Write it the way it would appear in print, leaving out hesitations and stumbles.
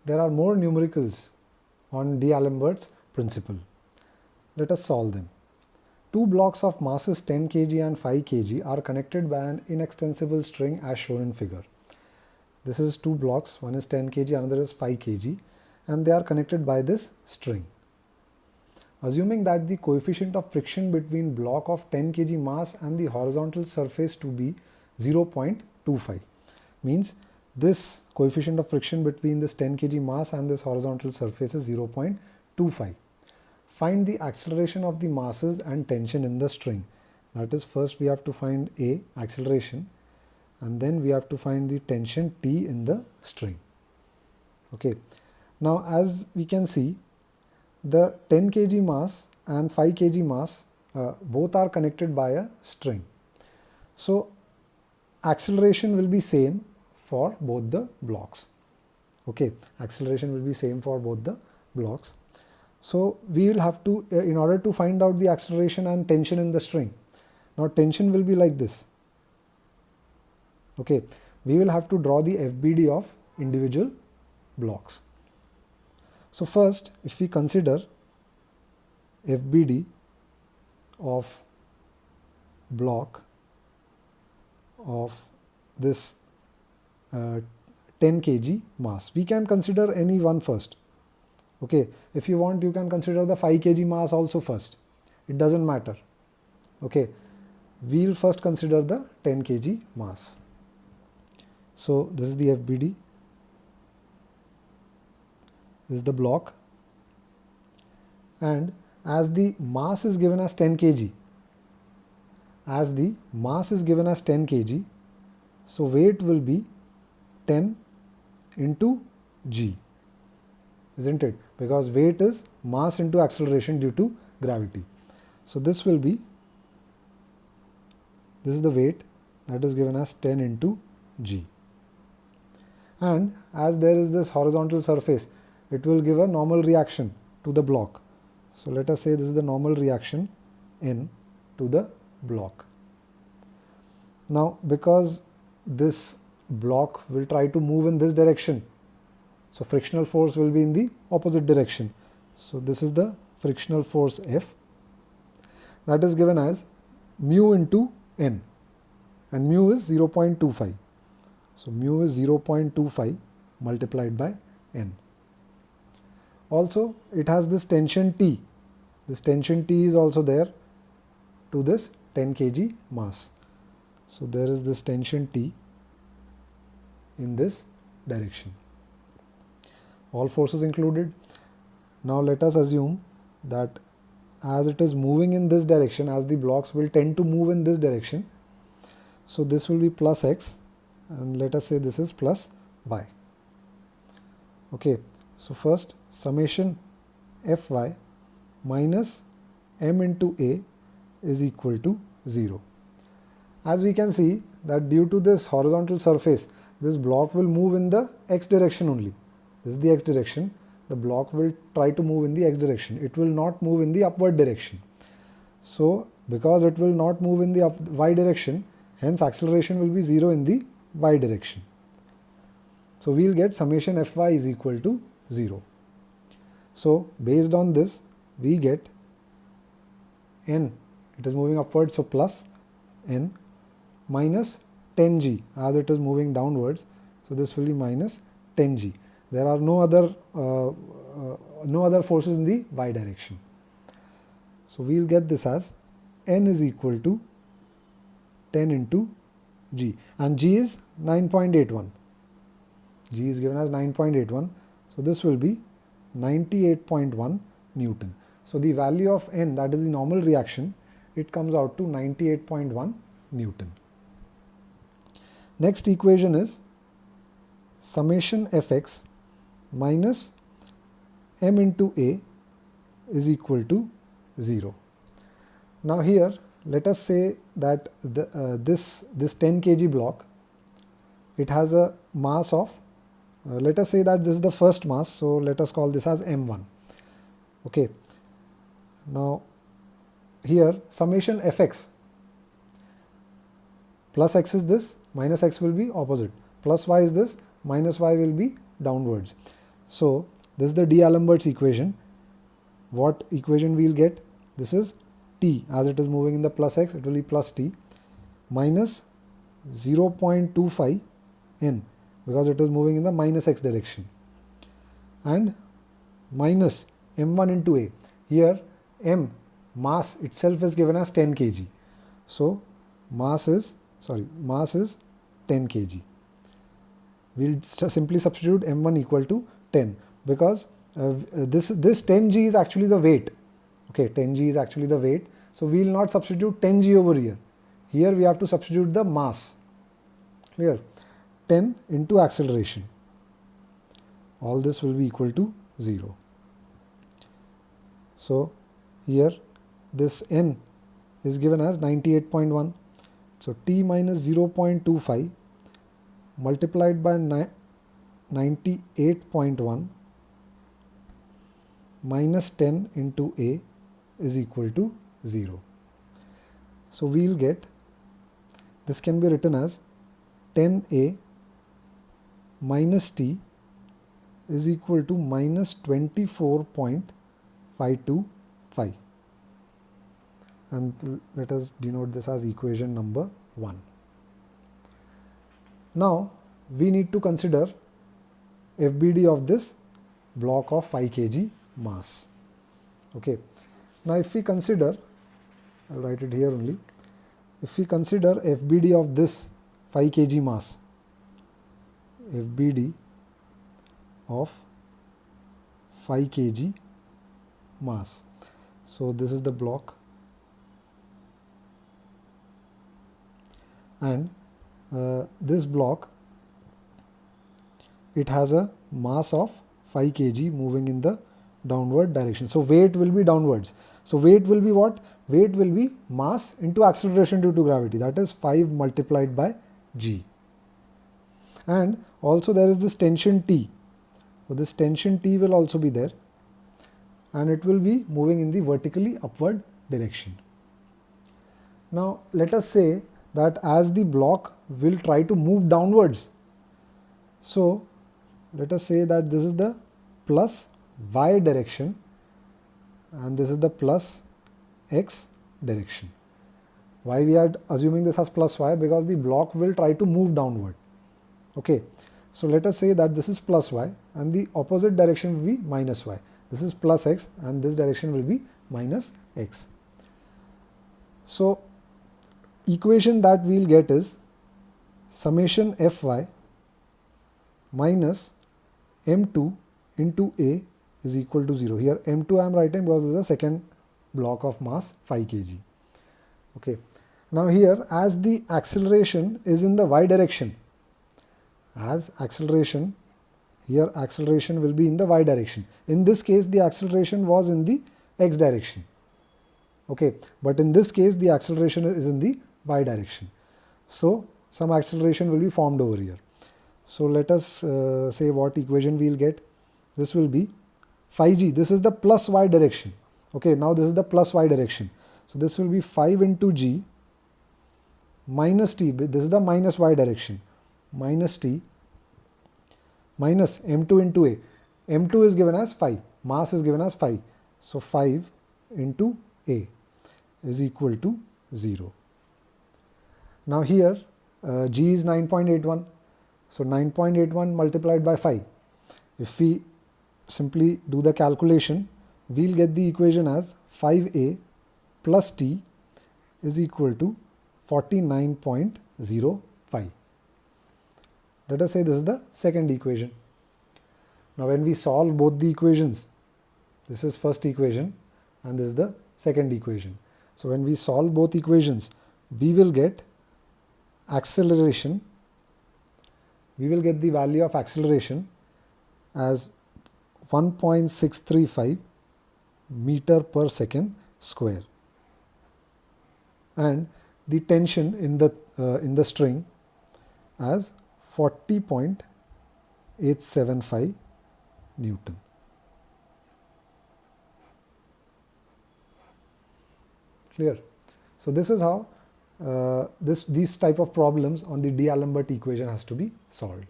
there are more numericals on D'Alembert's principle. Let us solve them. Two blocks of masses 10 kg and 5 kg are connected by an inextensible string as shown in figure. This is two blocks, one is 10 kg, another is 5 kg, and they are connected by this string. Assuming that the coefficient of friction between block of 10 kg mass and the horizontal surface to be 0.25, means this coefficient of friction between this 10 kg mass and this horizontal surface is 0.25. Find the acceleration of the masses and tension in the string. That is, first we have to find A, acceleration, and then we have to find the tension T in the string. Okay. Now, as we can see, the 10 kg mass and 5 kg mass both are connected by a string. So, acceleration will be same for both the blocks. Okay, acceleration will be same for both the blocks. So, we will have to, in order to find out the acceleration and tension in the string, now tension will be like this. Okay, we will have to draw the FBD of individual blocks. So, first if we consider FBD of block of this 10 kg mass, we can consider any one first. Okay, if you want, you can consider the 5 kg mass also first, it doesn't matter. Okay, we will first consider the 10 kg mass. So, this is the FBD, this is the block, and as the mass is given as 10 kg, so weight will be 10 into g, isn't it? Because weight is mass into acceleration due to gravity. So, this will be, this is the weight that is given as 10 into g. And as there is this horizontal surface, it will give a normal reaction to the block. So, let us say this is the normal reaction N to the block. Now, because this block will try to move in this direction, so frictional force will be in the opposite direction. So, this is the frictional force F, that is given as mu into N, and mu is 0.25. So, mu is 0.25 multiplied by N. Also, it has this tension T. This tension T is also there to this 10 kg mass. So, there is this tension T in this direction. All forces included. Now, let us assume that as it is moving in this direction, as the blocks will tend to move in this direction, so this will be plus x, and let us say this is plus y. Okay. So, first summation Fy minus m into A is equal to 0. As we can see that due to this horizontal surface, this block will move in the x direction only. This is the x direction. The block will try to move in the x direction. It will not move in the upward direction. So, because it will not move in the y direction, hence acceleration will be 0 in the y direction. So, we will get summation Fy is equal to 0. So, based on this, we get n, it is moving upwards, so plus n minus 10g as it is moving downwards. So, this will be minus 10g. There are no other forces in the y direction. So, we will get this as n is equal to 10 into g, and g is 9.81. G is given as 9.81. So, this will be 98.1 Newton. So, the value of n, that is the normal reaction, it comes out to 98.1 Newton. Next equation is summation Fx minus m into A is equal to 0. Now, here let us say that this 10 kg block, it has a mass of, let us say that this is the first mass, so let us call this as m1. Okay. Now, here summation Fx, plus x is this, minus x will be opposite, plus y is this, minus y will be downwards. So this is the D'Alembert's equation. What equation we will get? This is t, as it is moving in the plus x, it will be plus t minus 0.25 n, because it is moving in the minus x direction, and minus m1 into a. Here m, mass itself is given as 10 kg. So mass is 10 kg. We'll simply substitute m1 equal to 10, because this 10g is actually the weight. Okay, 10g is actually the weight. So we will not substitute 10g over here. Here we have to substitute the mass. Clear? 10 into acceleration. All this will be equal to 0. So here this n is given as 98.1. So t minus 0.25 multiplied by 98.1 minus 10 into a is equal to 0. So we will get, this can be written as 10a minus t is equal to minus 24.525, and let us denote this as equation number 1. Now we need to consider FBD of this block of 5 kg mass. Okay. Now if we consider, I'll write it here only, if we consider FBD of this 5 kg mass, FBD of 5 kg mass. So this is the block, and this block, it has a mass of 5 kg moving in the downward direction. So weight will be downwards. So weight will be what? Weight will be mass into acceleration due to gravity, that is 5 multiplied by g. And also there is this tension T. So this tension T will also be there, and it will be moving in the vertically upward direction. Now let us say that as the block will try to move downwards, so let us say that this is the plus y direction and this is the plus x direction. Why we are assuming this as plus y? Because the block will try to move downward. Okay, so let us say that this is plus y and the opposite direction will be minus y. This is plus x and this direction will be minus x. So equation that we will get is summation fy minus m2 into a is equal to 0. Here m2 I am writing because this is the second block of mass 5 kg. Okay. Now here, as the acceleration is in the y direction, as acceleration, here acceleration will be in the y direction. In this case the acceleration was in the x direction. Okay, but in this case the acceleration is in the y direction. So some acceleration will be formed over here. So let us say what equation we will get. This will be 5g, this is the plus y direction. Okay, now this is the plus y direction. So this will be 5 into g minus t, this is the minus y direction, minus t minus m2 into a. m2 is given as 5, mass is given as 5. So 5 into a is equal to 0. Now here g is 9.81. So 9.81 multiplied by 5. If we simply do the calculation, we will get the equation as 5a plus t is equal to 49.05. Let us say this is the second equation. Now when we solve both the equations, this is first equation and this is the second equation. So when we solve both equations, we will get acceleration, we will get the value of acceleration as 1.635 meter per second square, and the tension in the string as 40.875 Newton. Clear? So this is how these type of problems on the D'Alembert equation has to be solved.